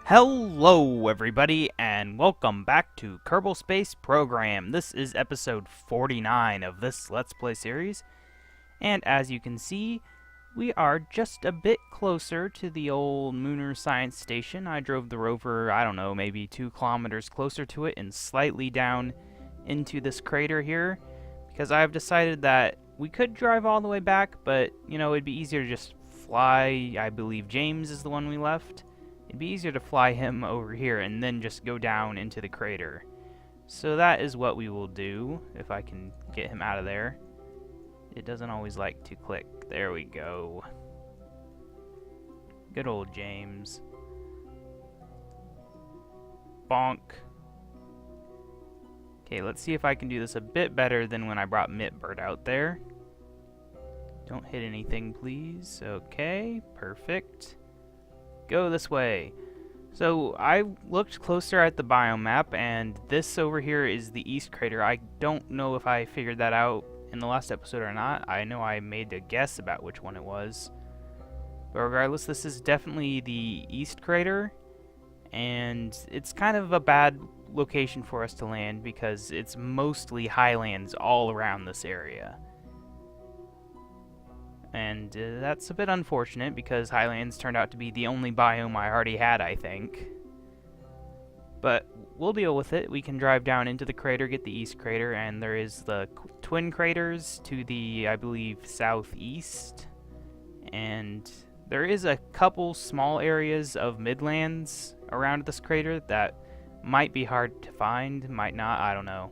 Hello everybody and welcome back to Kerbal Space Program. This is episode 49 of this Let's Play series, and as you can see, we are just a bit closer to the old Lunar Science Station. I drove the rover, I don't know, maybe 2 kilometers closer to it and slightly down into this crater here, because I've decided that we could drive all the way back, but, you know, it'd be easier to just fly. I believe James is the one we left. It'd be easier to fly him over here and then just go down into the crater. So that is what we will do, if I can get him out of there. It doesn't always like to click. There we go. Good old James. Bonk. Okay, let's see if I can do this a bit better than when I brought Mitbird out there. Don't hit anything, please. Okay, perfect. Go this way. So I looked closer at the biome map, and this over here is the east crater. I don't know if I figured that out in the last episode or not. I know I made a guess about which one it was. But regardless, this is definitely the east crater, and it's kind of a bad location for us to land because it's mostly highlands all around this area. And that's a bit unfortunate because highlands turned out to be the only biome I already had, I think. But we'll deal with it. We can drive down into the crater, get the east crater, and there is the twin craters to the, I believe, southeast. And there is a couple small areas of midlands around this crater that might be hard to find, might not, I don't know.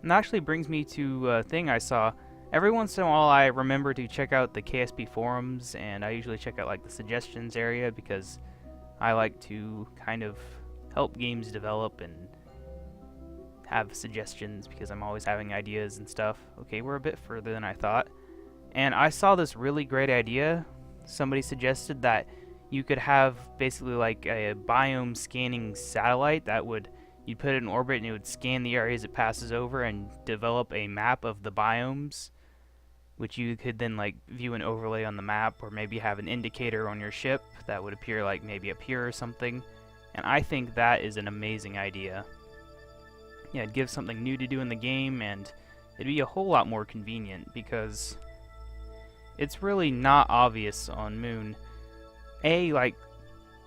And that actually brings me to a thing I saw. Every once in a while I remember to check out the KSP forums, and I usually check out like the suggestions area because I like to kind of help games develop and have suggestions because I'm always having ideas and stuff. Okay, we're a bit further than I thought. And I saw this really great idea. Somebody suggested that you could have basically like a biome scanning satellite that would, you'd put it in orbit and it would scan the areas it passes over and develop a map of the biomes, which you could then like view and overlay on the map, or maybe have an indicator on your ship that would appear like maybe up here or something. And I think that is an amazing idea. Yeah, it'd give something new to do in the game, and it'd be a whole lot more convenient because it's really not obvious on Moon. Like,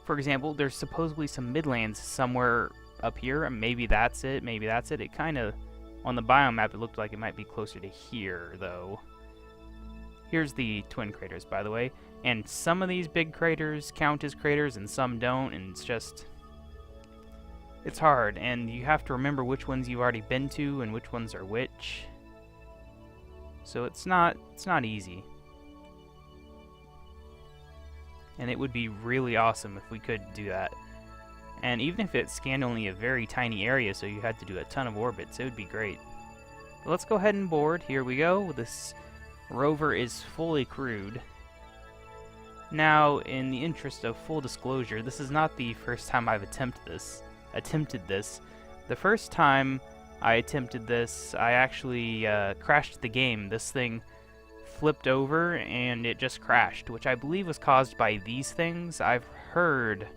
for example, there's supposedly some midlands somewhere up here, and maybe that's it, maybe that's it. It kind of, on the biome map, it looked like it might be closer to here, though. Here's the twin craters, by the way, and some of these big craters count as craters and some don't, and it's just, it's hard, and you have to remember which ones you've already been to and which ones are which. So it's not easy. And it would be really awesome if we could do that. And even if it scanned only a very tiny area, so you had to do a ton of orbits, it would be great. But let's go ahead and board. Here we go. This rover is fully crewed. Now, in the interest of full disclosure, this is not the first time I've attempted this. The first time I attempted this, I actually crashed the game. This thing flipped over and it just crashed, which I believe was caused by these things. I've heard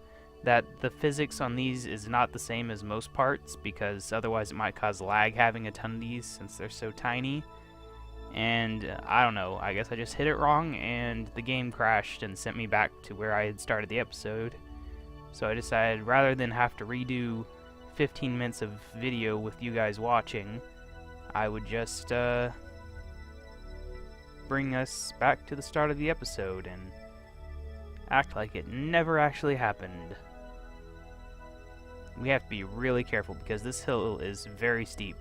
that the physics on these is not the same as most parts, because otherwise it might cause lag having a ton of these since they're so tiny. And I don't know, I guess I just hit it wrong and the game crashed and sent me back to where I had started the episode. So I decided, rather than have to redo 15 minutes of video with you guys watching, I would just bring us back to the start of the episode and act like it never actually happened. We have to be really careful because this hill is very steep.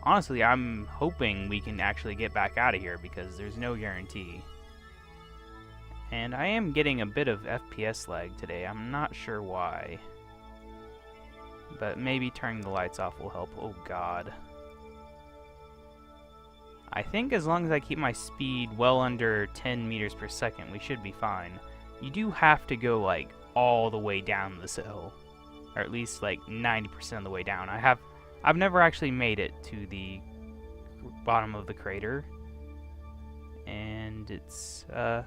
Honestly, I'm hoping we can actually get back out of here because there's no guarantee. And I am getting a bit of FPS lag today. I'm not sure why. But maybe turning the lights off will help. Oh god. I think as long as I keep my speed well under 10 meters per second, we should be fine. You do have to go like all the way down this hill. Or at least like 90% of the way down. I've never actually made it to the bottom of the crater, and it's a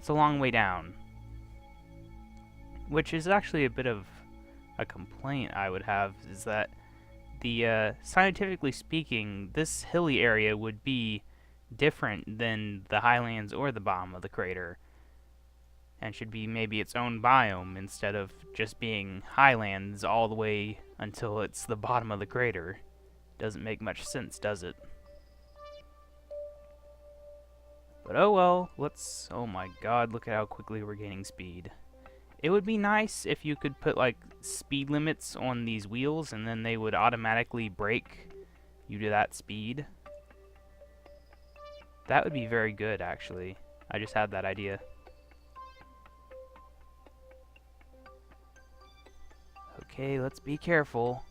long way down. which is actually a bit of a complaint I would have, is that scientifically speaking, this hilly area would be different than the highlands or the bottom of the crater, and should be maybe its own biome instead of just being highlands all the way until it's the bottom of the crater. Doesn't make much sense, does it? But oh well, oh my god, look at how quickly we're gaining speed. It would be nice if you could put like speed limits on these wheels and then they would automatically brake you to that speed. That would be very good, actually. I just had that idea. Okay, let's be careful.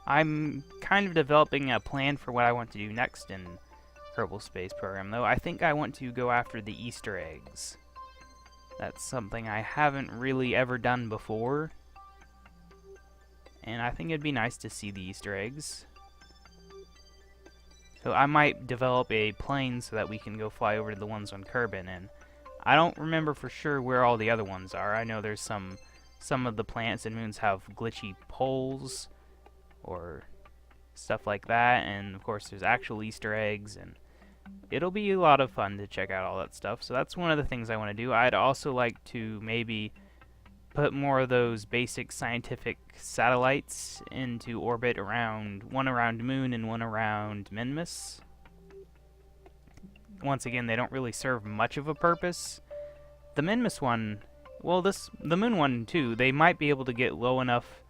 I'm kind of developing a plan for what I want to do next in Kerbal Space Program, though. I think I want to go after the Easter eggs. That's something I haven't really ever done before, and I think it'd be nice to see the Easter eggs. So I might develop a plane so that we can go fly over to the ones on Kerbin, and I don't remember for sure where all the other ones are. I know there's some of the planets and moons have glitchy poles or stuff like that, and of course there's actual Easter eggs, and it'll be a lot of fun to check out all that stuff. So that's one of the things I want to do. I'd also like to maybe put more of those basic scientific satellites into orbit, one around Moon and one around Minmus. Once again, they don't really serve much of a purpose. The Minmus one, well, the Moon one too, they might be able to get low enough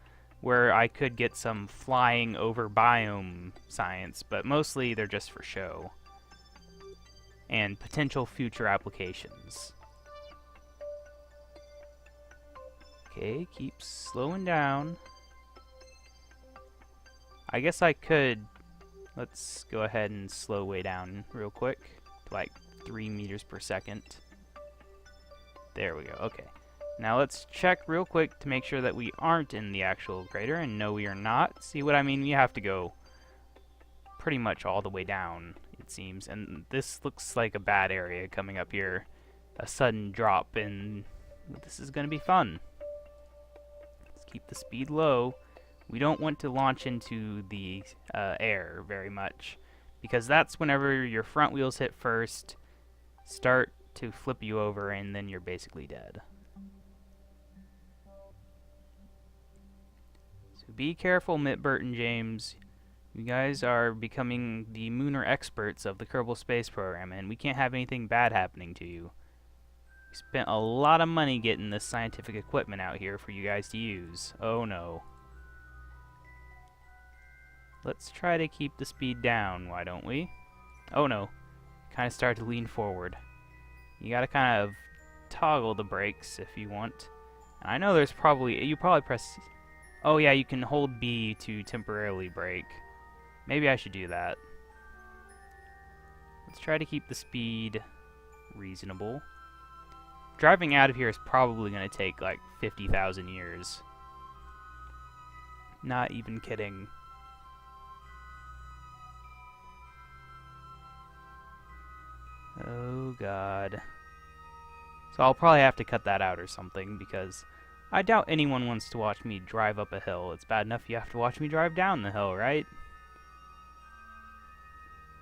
where I could get some flying over biome science, but mostly they're just for show and potential future applications. Okay, keep slowing down. I guess I could, let's go ahead and slow way down real quick to like 3 meters per second. There we go, okay. Now let's check real quick to make sure that we aren't in the actual crater, and no, we are not. See what I mean? You have to go pretty much all the way down, it seems, and this looks like a bad area coming up here. A sudden drop, and this is going to be fun. Let's keep the speed low. We don't want to launch into the air very much, because that's whenever your front wheels hit first, start to flip you over, and then you're basically dead. So be careful, Mitbert and James. You guys are becoming the Mooner experts of the Kerbal Space Program, and we can't have anything bad happening to you. We spent a lot of money getting this scientific equipment out here for you guys to use. Oh no. Let's try to keep the speed down, why don't we? Oh no. Kind of start to lean forward. You gotta kind of toggle the brakes if you want. I know there's you probably press... Oh yeah, you can hold B to temporarily brake. Maybe I should do that. Let's try to keep the speed reasonable. Driving out of here is probably going to take like 50,000 years. Not even kidding. Oh god. So I'll probably have to cut that out or something, because I doubt anyone wants to watch me drive up a hill. It's bad enough you have to watch me drive down the hill, right?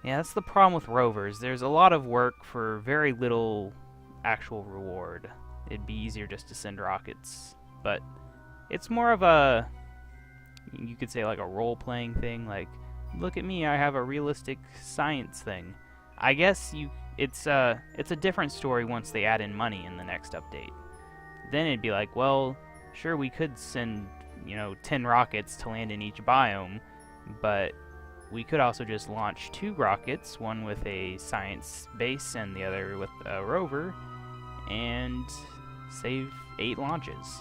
Yeah, that's the problem with rovers. There's a lot of work for very little actual reward. It'd be easier just to send rockets. But it's more of a, you could say like a role-playing thing. Like, look at me, I have a realistic science thing. I guess it's a different story once they add in money in the next update. Then it'd be like, well, sure, we could send, 10 rockets to land in each biome, but we could also just launch 2 rockets, one with a science base and the other with a rover, and save 8 launches.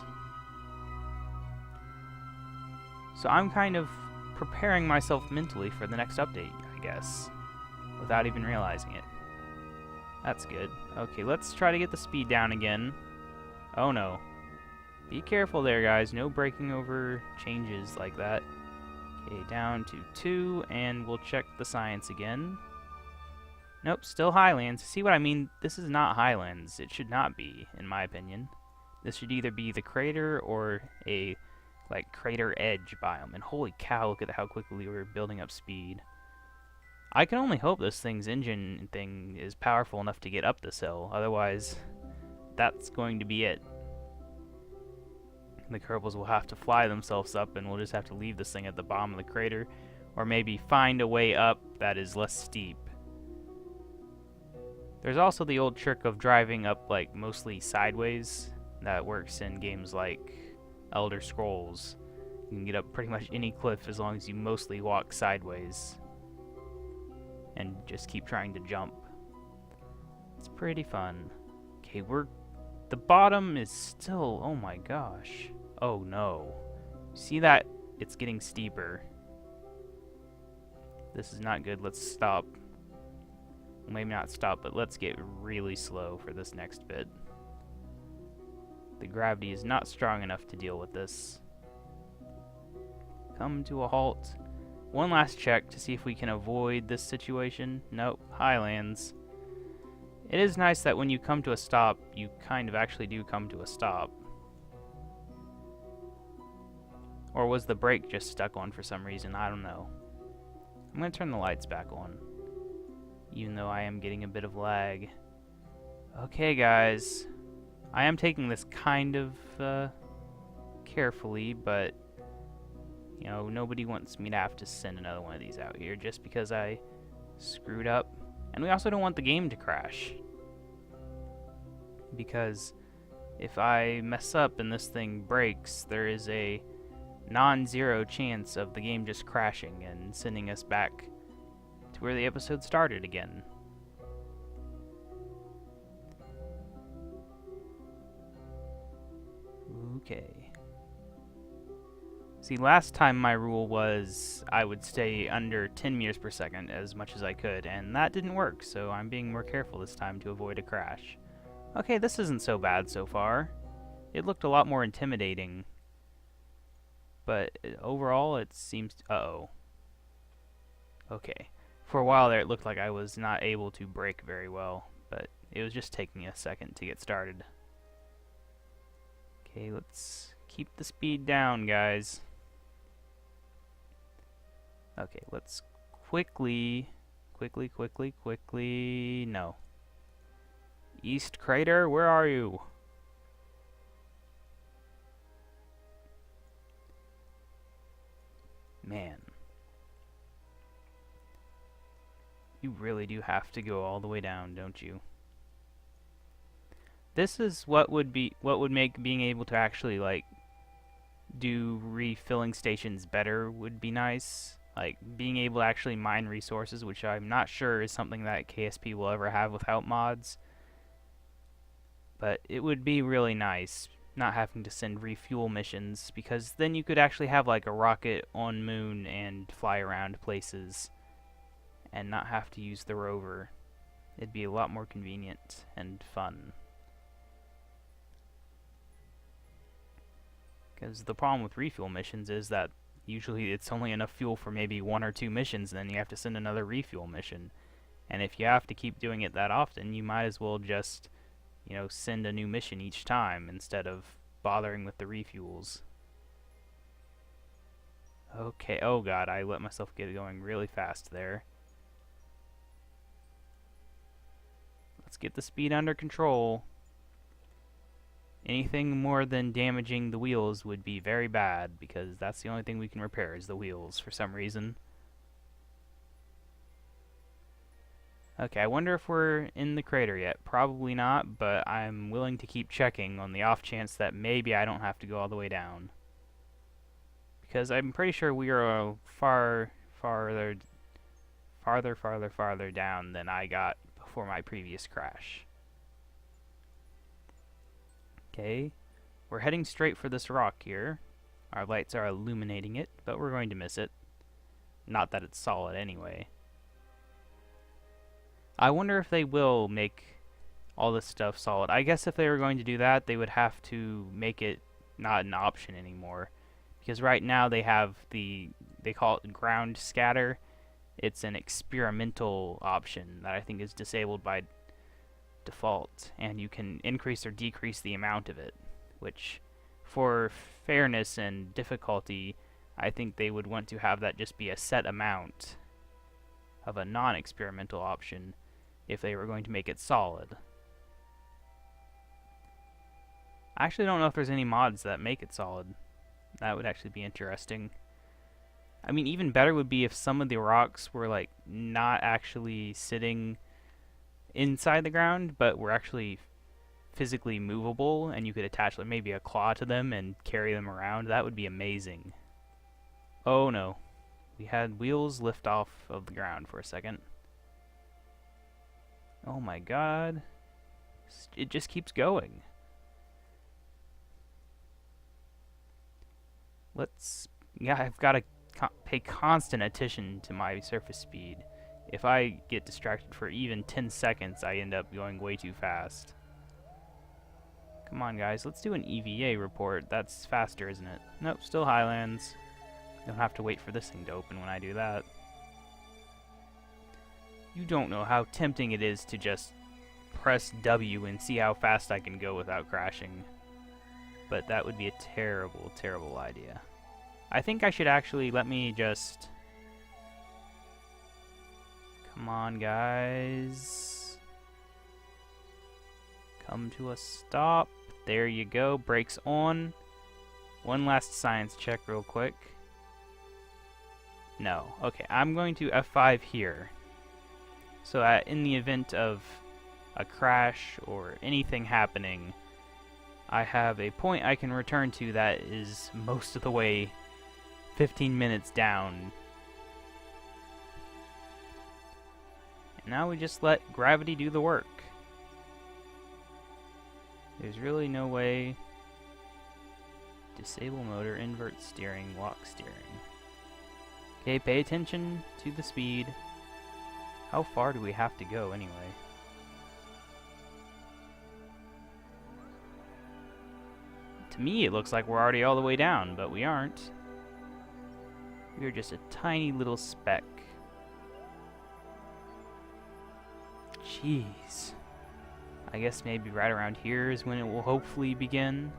So I'm kind of preparing myself mentally for the next update, I guess, without even realizing it. That's good. Okay, let's try to get the speed down again. Oh no. Be careful there, guys. No braking over changes like that. Okay, down to 2, and we'll check the science again. Nope, still Highlands. See what I mean? This is not Highlands. It should not be, in my opinion. This should either be the crater or a, like, crater edge biome. And holy cow, look at how quickly we're building up speed. I can only hope this thing's engine thing is powerful enough to get up this hill. Otherwise, that's going to be it. The Kerbals will have to fly themselves up, and we'll just have to leave this thing at the bottom of the crater, or maybe find a way up that is less steep. There's also the old trick of driving up, like, mostly sideways that works in games like Elder Scrolls. You can get up pretty much any cliff as long as you mostly walk sideways and just keep trying to jump. It's pretty fun. Okay, the bottom is still, oh my gosh. Oh no. See that? It's getting steeper. This is not good. Let's stop. Well, maybe not stop, but let's get really slow for this next bit. The gravity is not strong enough to deal with this. Come to a halt. One last check to see if we can avoid this situation. Nope. Highlands. It is nice that when you come to a stop, you kind of actually do come to a stop. Or was the brake just stuck on for some reason? I don't know. I'm going to turn the lights back on, even though I am getting a bit of lag. Okay, guys. I am taking this kind of carefully, but, you know, nobody wants me to have to send another one of these out here just because I screwed up. And we also don't want the game to crash, because if I mess up and this thing breaks, there is a non-zero chance of the game just crashing and sending us back to where the episode started again. Okay. See, last time my rule was I would stay under 10 meters per second as much as I could, and that didn't work, so I'm being more careful this time to avoid a crash. Okay, this isn't so bad so far. It looked a lot more intimidating, but overall it seems uh-oh. Okay. For a while there it looked like I was not able to brake very well, but it was just taking a second to get started. Okay, let's keep the speed down, guys. Okay, let's quickly, no. East Crater, where are you? Man. You really do have to go all the way down, don't you? This is what would make being able to actually, like, do refilling stations better would be nice. Like, being able to actually mine resources, which I'm not sure is something that KSP will ever have without mods. But it would be really nice not having to send refuel missions, because then you could actually have, like, a rocket on moon and fly around places and not have to use the rover. It'd be a lot more convenient and fun. Because the problem with refuel missions is that usually it's only enough fuel for maybe 1 or 2 missions, and then you have to send another refuel mission. And if you have to keep doing it that often, you might as well just, you know, send a new mission each time instead of bothering with the refuels. Okay, oh god, I let myself get going really fast there. Let's get the speed under control. Anything more than damaging the wheels would be very bad, because that's the only thing we can repair is the wheels for some reason. Okay, I wonder if we're in the crater yet. Probably not, but I'm willing to keep checking on the off chance that maybe I don't have to go all the way down. Because I'm pretty sure we are farther down than I got before my previous crash. Okay, we're heading straight for this rock here. Our lights are illuminating it, but we're going to miss it. Not that it's solid anyway. I wonder if they will make all this stuff solid. I guess if they were going to do that, they would have to make it not an option anymore. Because right now they have they call it ground scatter. It's an experimental option that I think is disabled by default, and you can increase or decrease the amount of it. which, for fairness and difficulty, I think they would want to have that just be a set amount of a non-experimental option if they were going to make it solid. I actually don't know if there's any mods that make it solid. That would actually be interesting. I mean, even better would be if some of the rocks were like not actually sitting inside the ground, but were actually physically movable, and you could attach like maybe a claw to them and carry them around. That would be amazing. Oh no. We had wheels lift off of the ground for a second. Oh my god. It just keeps going. Yeah, I've got to pay constant attention to my surface speed. If I get distracted for even 10 seconds, I end up going way too fast. Come on, guys, let's do an EVA report. That's faster, isn't it? Nope, still Highlands. Don't have to wait for this thing to open when I do that. You don't know how tempting it is to just press W and see how fast I can go without crashing. But that would be a terrible, terrible idea. I think I should actually let me just... Come on, guys. Come to a stop. There you go. Brakes on. One last science check real quick. No. Okay, I'm going to F5 here. So that in the event of a crash or anything happening, I have a point I can return to that is most of the way 15 minutes down. And now we just let gravity do the work. There's really no way. Disable motor, invert steering, lock steering. Okay, pay attention to the speed. How far do we have to go anyway? To me, it looks like we're already all the way down, but we aren't. We're just a tiny little speck. Jeez. I guess maybe right around here is when it will hopefully begin.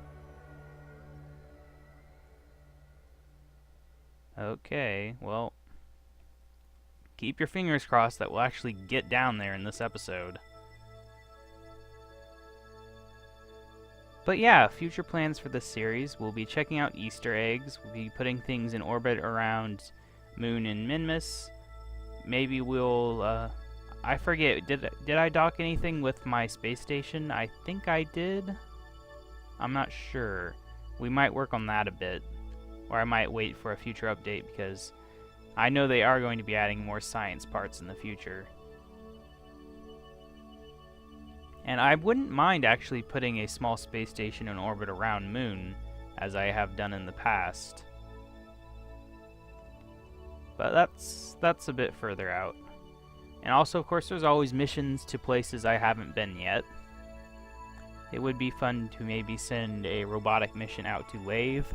Okay, well, keep your fingers crossed that we'll actually get down there in this episode. But yeah, future plans for this series, we'll be checking out Easter eggs, we'll be putting things in orbit around Moon and Minmus. Maybe we'll, I forget, did I dock anything with my space station? I think I did. I'm not sure. We might work on that a bit. Or I might wait for a future update because I know they are going to be adding more science parts in the future. And I wouldn't mind actually putting a small space station in orbit around Moon, as I have done in the past. But that's a bit further out. And also, of course, there's always missions to places I haven't been yet. It would be fun to maybe send a robotic mission out to Lave,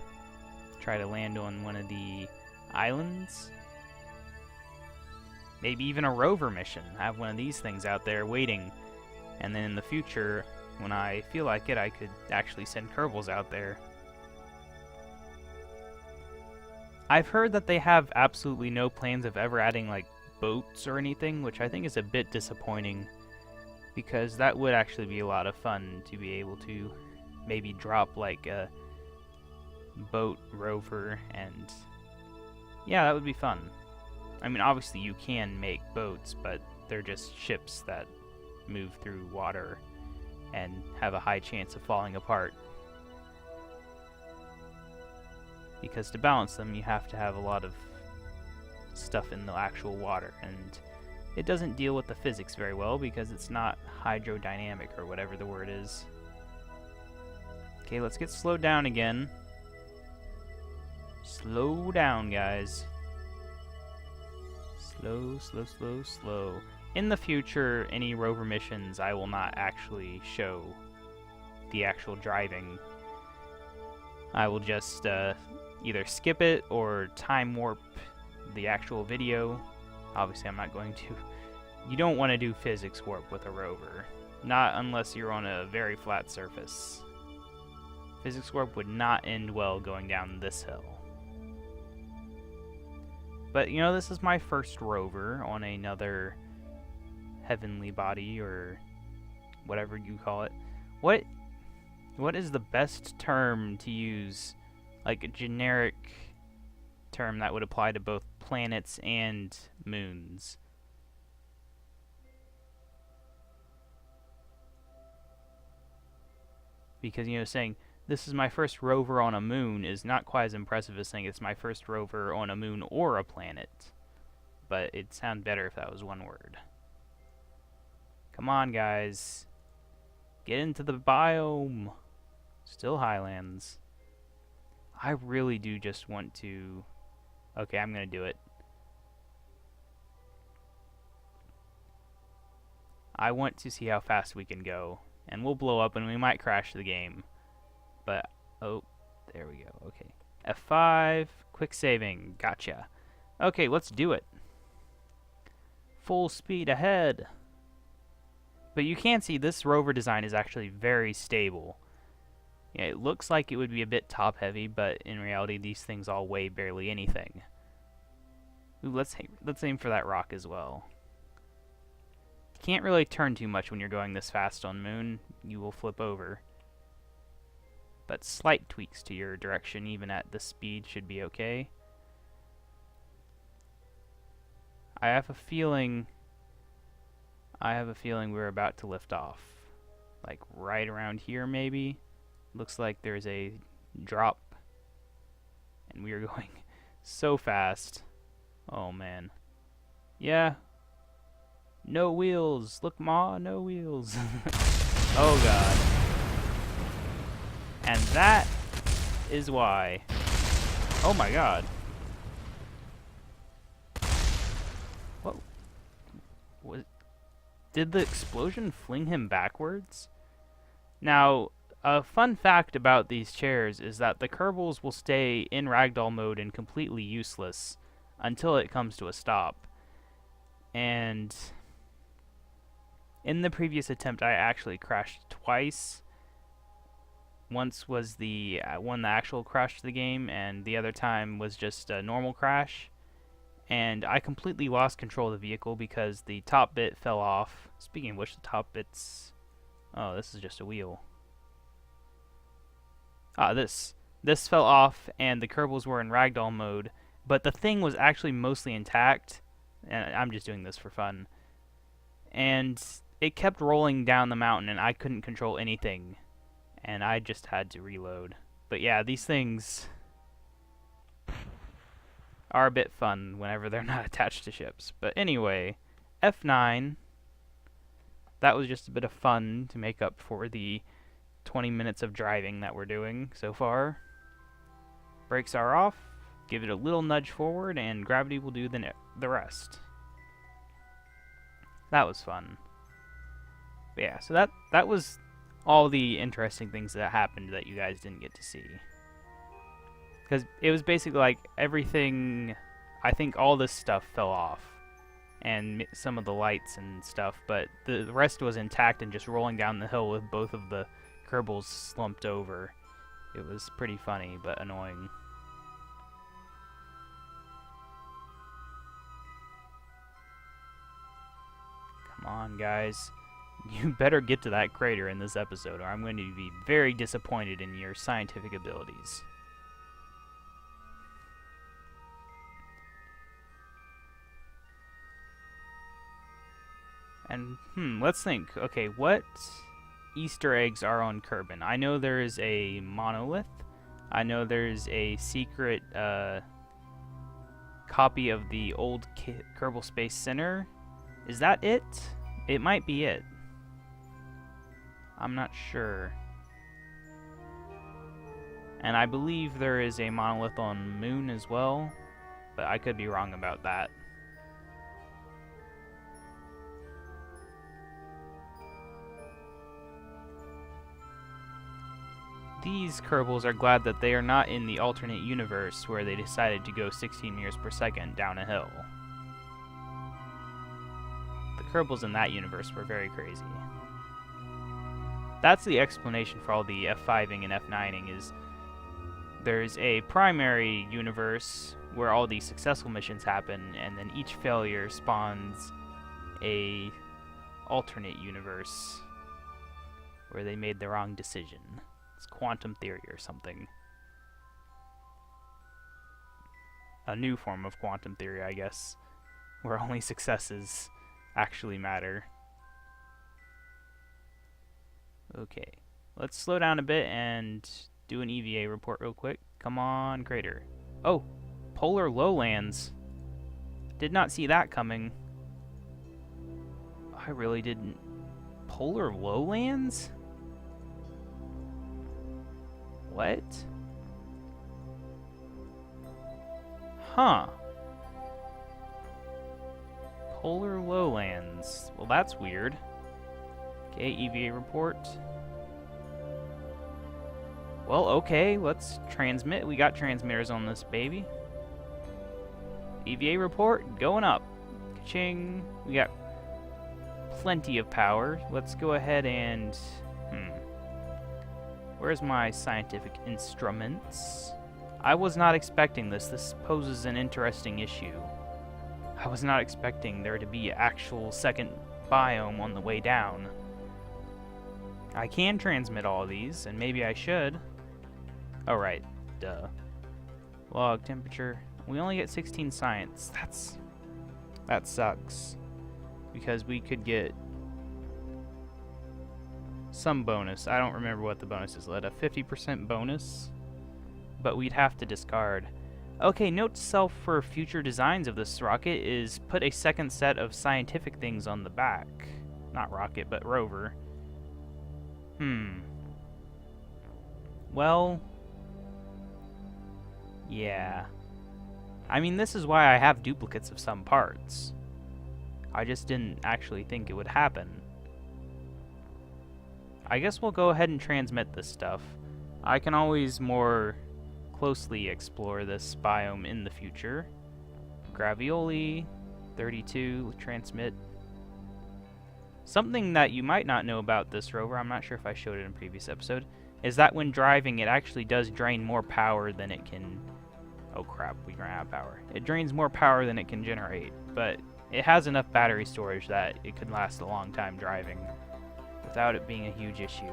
try to land on one of the islands. Maybe even a rover mission, have one of these things out there waiting. And then in the future, when I feel like it, I could actually send Kerbals out there. I've heard that they have absolutely no plans of ever adding like boats or anything, which I think is a bit disappointing, because that would actually be a lot of fun to be able to maybe drop like a boat rover, and yeah, that would be fun. I mean, obviously you can make boats, but they're just ships that move through water and have a high chance of falling apart. Because to balance them, you have to have a lot of stuff in the actual water, and it doesn't deal with the physics very well because it's not hydrodynamic or whatever the word is. Okay, let's get slowed down again. Slow down, guys. Slow, slow, slow, slow. In the future, any rover missions, I will not actually show the actual driving. I will just either skip it or time warp the actual video. Obviously, I'm not going to. You don't want to do physics warp with a rover. Not unless you're on a very flat surface. Physics warp would not end well going down this hill. But, you know, this is my first rover on another heavenly body, or whatever you call it. What is the best term to use, like a generic term that would apply to both planets and moons? Because, you know, saying, this is my first rover on a moon is not quite as impressive as saying it's my first rover on a moon or a planet. But it'd sound better if that was one word. Come on, guys. Get into the biome. Still highlands. I really do just want to... Okay, I'm gonna do it. I want to see how fast we can go. And we'll blow up and we might crash the game. But, oh, there we go. Okay. F5, quick saving. Gotcha. Okay, let's do it. Full speed ahead. But you can see this rover design is actually very stable. Yeah, it looks like it would be a bit top heavy, but in reality these things all weigh barely anything. Ooh, let's aim for that rock as well. You can't really turn too much when you're going this fast on Moon. You will flip over. But slight tweaks to your direction, even at this speed, should be okay. I have a feeling we're about to lift off. Like right around here, maybe. Looks like there's a drop. And we are going so fast. Oh, man. Yeah. No wheels. Look, Ma, no wheels. Oh, God. And that is why. Oh my God. What? Did the explosion fling him backwards? Now, a fun fact about these chairs is that the Kerbals will stay in ragdoll mode and completely useless until it comes to a stop. And in the previous attempt, I actually crashed twice. Once was the one that actually crashed the game, and the other time was just a normal crash. And I completely lost control of the vehicle because the top bit fell off. Speaking of which, the top bit's... Oh, this is just a wheel. This fell off, and the Kerbals were in ragdoll mode, but the thing was actually mostly intact. And I'm just doing this for fun. And it kept rolling down the mountain, and I couldn't control anything. And I just had to reload. But yeah, these things are a bit fun whenever they're not attached to ships. But anyway, F9. That was just a bit of fun to make up for the 20 minutes of driving that we're doing so far. Brakes are off. Give it a little nudge forward, and gravity will do the rest. That was fun. But yeah, so that was all the interesting things that happened that you guys didn't get to see. Because it was basically like everything, I think all this stuff fell off. And some of the lights and stuff, but the rest was intact and just rolling down the hill with both of the Kerbals slumped over. It was pretty funny, but annoying. Come on, guys. You better get to that crater in this episode, or I'm going to be very disappointed in your scientific abilities. And, let's think. Okay, what Easter eggs are on Kerbin? I know there is a monolith. I know there's a secret copy of the old Kerbal Space Center. Is that it? It might be it. I'm not sure. And I believe there is a monolith on Moon as well, but I could be wrong about that. These Kerbals are glad that they are not in the alternate universe where they decided to go 16 meters per second down a hill. The Kerbals in that universe were very crazy. that's the explanation for all the F5ing and F9ing, is there's a primary universe where all these successful missions happen, and then each failure spawns a alternate universe where they made the wrong decision. It's quantum theory or something. A new form of quantum theory, I guess, where only successes actually matter. Okay, let's slow down a bit and do an EVA report real quick. Come on, crater. Oh, polar lowlands. Did not see that coming. I really didn't. Polar lowlands? What? Huh. Polar lowlands. Well, that's weird. Okay, EVA report. Well, okay, let's transmit. We got transmitters on this baby. EVA report, going up. Ka-ching. We got plenty of power. Let's go ahead and... Where's my scientific instruments? I was not expecting this. This poses an interesting issue. I was not expecting there to be an actual second biome on the way down. I can transmit all of these, and maybe I should. Oh, right. Duh. Log temperature. We only get 16 science. That sucks. Because we could get some bonus. I don't remember what the bonus is. Let a 50% bonus. But we'd have to discard. Okay, note to self for future designs of this rocket is put a second set of scientific things on the back. Not rocket, but rover. Well, yeah. I mean, this is why I have duplicates of some parts. I just didn't actually think it would happen. I guess we'll go ahead and transmit this stuff. I can always more closely explore this biome in the future. Gravioli, 32, transmit. Something that you might not know about this rover, I'm not sure if I showed it in a previous episode, is that when driving it actually does drain more power than it can... Oh crap, we ran out of power. It drains more power than it can generate, but it has enough battery storage that it could last a long time driving without it being a huge issue.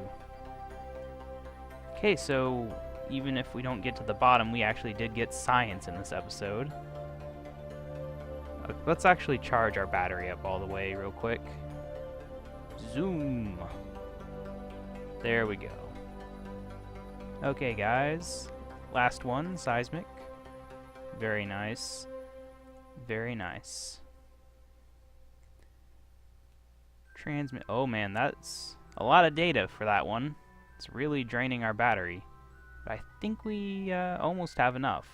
Okay, so even if we don't get to the bottom, we actually did get science in this episode. Let's actually charge our battery up all the way real quick. Zoom. There we go. Okay, guys. Last one, seismic. Very nice. Very nice. Transmit. Oh man, that's a lot of data for that one. It's really draining our battery. But I think we almost have enough.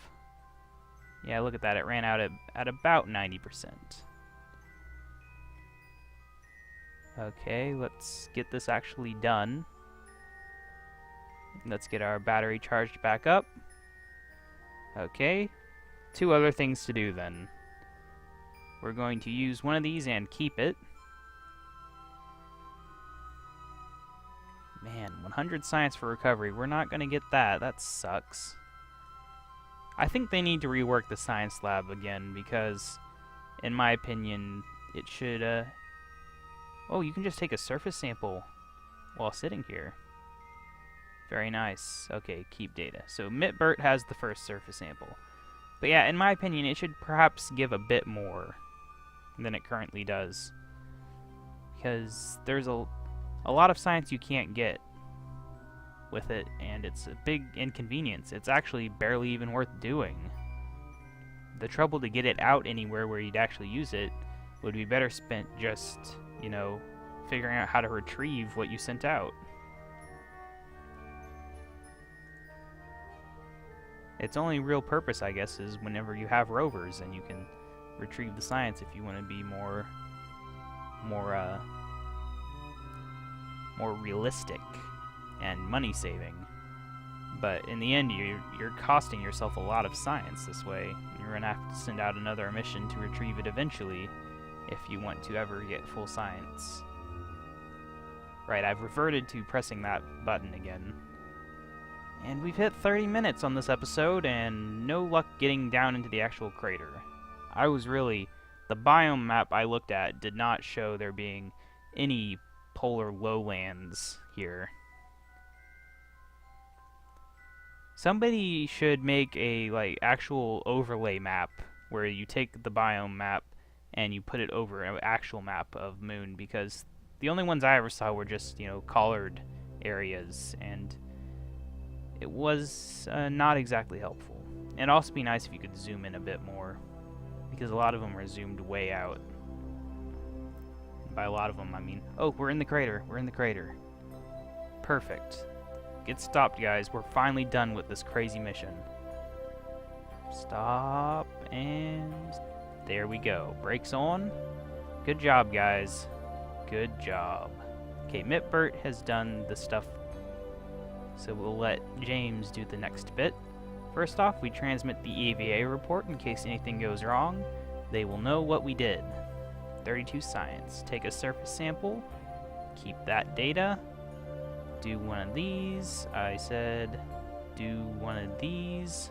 Yeah, look at that. It ran out at about 90%. Okay, let's get this actually done. Let's get our battery charged back up. Okay, 2 other things to do then. We're going to use one of these and keep it. Man, 100 science for recovery. We're not going to get that. That sucks. I think they need to rework the science lab again because, in my opinion, it should... Oh, you can just take a surface sample while sitting here. Very nice. Okay, keep data. So Mitbert has the first surface sample. But yeah, in my opinion, it should perhaps give a bit more than it currently does. Because there's a lot of science you can't get with it, and it's a big inconvenience. It's actually barely even worth doing. The trouble to get it out anywhere where you'd actually use it would be better spent just, you know, figuring out how to retrieve what you sent out. Its only real purpose, I guess, is whenever you have rovers and you can retrieve the science if you want to be more realistic and money saving. But in the end, you're costing yourself a lot of science this way. You're gonna have to send out another mission to retrieve it eventually if you want to ever get full science. Right, I've reverted to pressing that button again. And we've hit 30 minutes on this episode, and no luck getting down into the actual crater. The biome map I looked at did not show there being any polar lowlands here. Somebody should make a, actual overlay map where you take the biome map and you put it over an actual map of Moon, because the only ones I ever saw were just, collared areas, and it was not exactly helpful. And it'd also be nice if you could zoom in a bit more, because a lot of them are zoomed way out. By a lot of them, I mean, oh, we're in the crater. We're in the crater. Perfect. Get stopped, guys. We're finally done with this crazy mission. Stop, and there we go. Brakes on. Good job, guys. Good job. Okay, Mitbert has done the stuff, so we'll let James do the next bit. First off, we transmit the EVA report in case anything goes wrong. They will know what we did. 32 science. Take a surface sample. Keep that data. Do one of these. I said do one of these.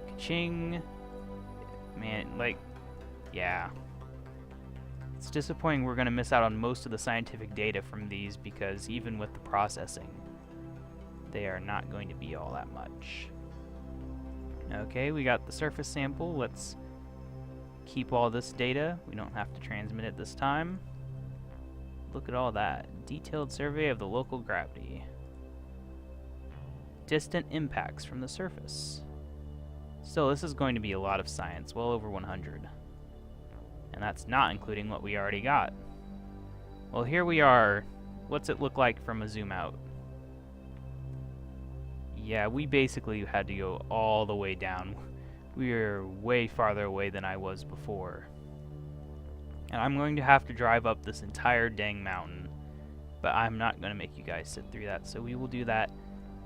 Ka-ching. Man, yeah. It's disappointing we're going to miss out on most of the scientific data from these, because even with the processing, they are not going to be all that much. Okay, we got the surface sample. Let's keep all this data. We don't have to transmit it this time. Look at all that. Detailed survey of the local gravity. Distant impacts from the surface. Still, this is going to be a lot of science, well over 100. And that's not including what we already got. Well, here we are. What's it look like from a zoom out? Yeah, we basically had to go all the way down. We are way farther away than I was before. And I'm going to have to drive up this entire dang mountain. But I'm not going to make you guys sit through that, so we will do that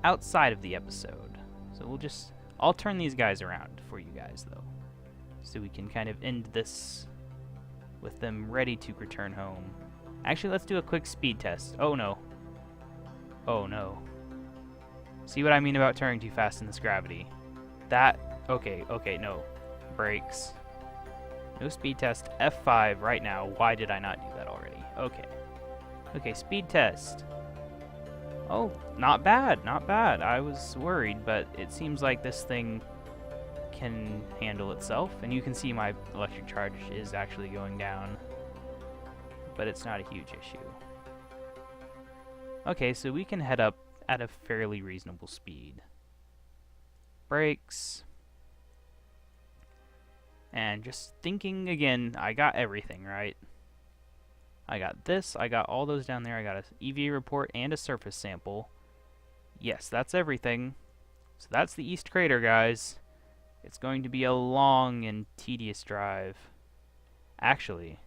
outside of the episode. So I'll turn these guys around for you guys, though, so we can kind of end this with them ready to return home. Actually, let's do a quick speed test. Oh no. Oh no. See what I mean about turning too fast in this gravity? Okay, no. Brakes. No speed test. F5 right now. Why did I not do that already? Okay, speed test. Oh, not bad, not bad. I was worried, but it seems like this thing can handle itself, and you can see my electric charge is actually going down, but it's not a huge issue. Okay, so we can head up at a fairly reasonable speed. Brakes. And just thinking again, I got everything, right? I got this, I got all those down there, I got an EVA report and a surface sample. Yes, that's everything. So that's the East Crater, guys. It's going to be a long and tedious drive. Actually,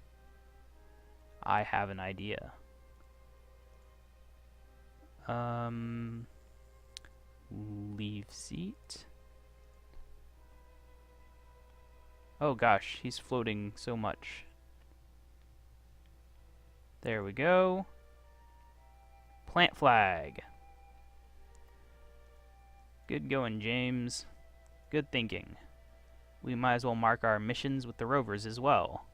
I have an idea. Leave seat. Oh gosh, he's floating so much. There we go. Plant flag. Good going, James. Good thinking. We might as well mark our missions with the rovers as well.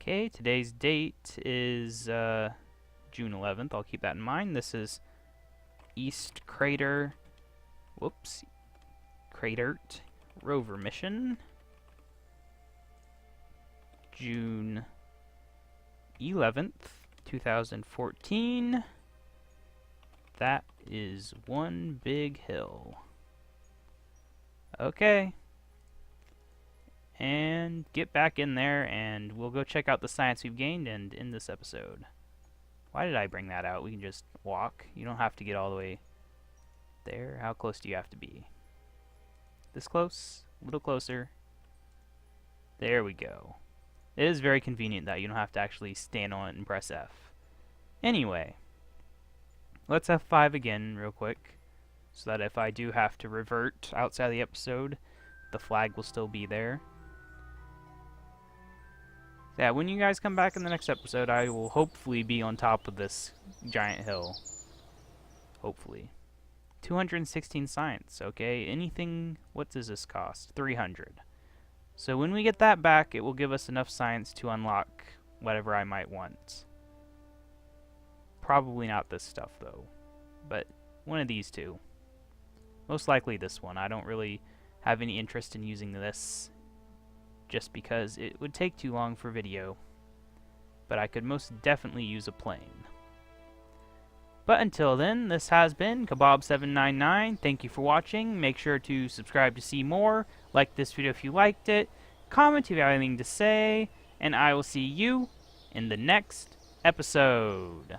Okay, today's date is June 11th. I'll keep that in mind. This is East Crater. Whoops. Cratert rover mission. June 11th, 2014. That is one big hill. Okay. And get back in there, and we'll go check out the science we've gained and end this episode. Why did I bring that out? We can just walk. You don't have to get all the way there. How close do you have to be? This close? A little closer. There we go. It is very convenient that you don't have to actually stand on it and press F. Anyway, let's F5 again real quick, so that if I do have to revert outside the episode, the flag will still be there. Yeah, when you guys come back in the next episode, I will hopefully be on top of this giant hill. Hopefully. 216 science, okay? Anything, what does this cost? 300. So when we get that back, it will give us enough science to unlock whatever I might want. Probably not this stuff, though. But one of these two. Most likely this one. I don't really have any interest in using this, just because it would take too long for video. But I could most definitely use a plane. But until then, this has been KaBob799. Thank you for watching. Make sure to subscribe to see more. Like this video if you liked it. Comment if you have anything to say. And I will see you in the next episode.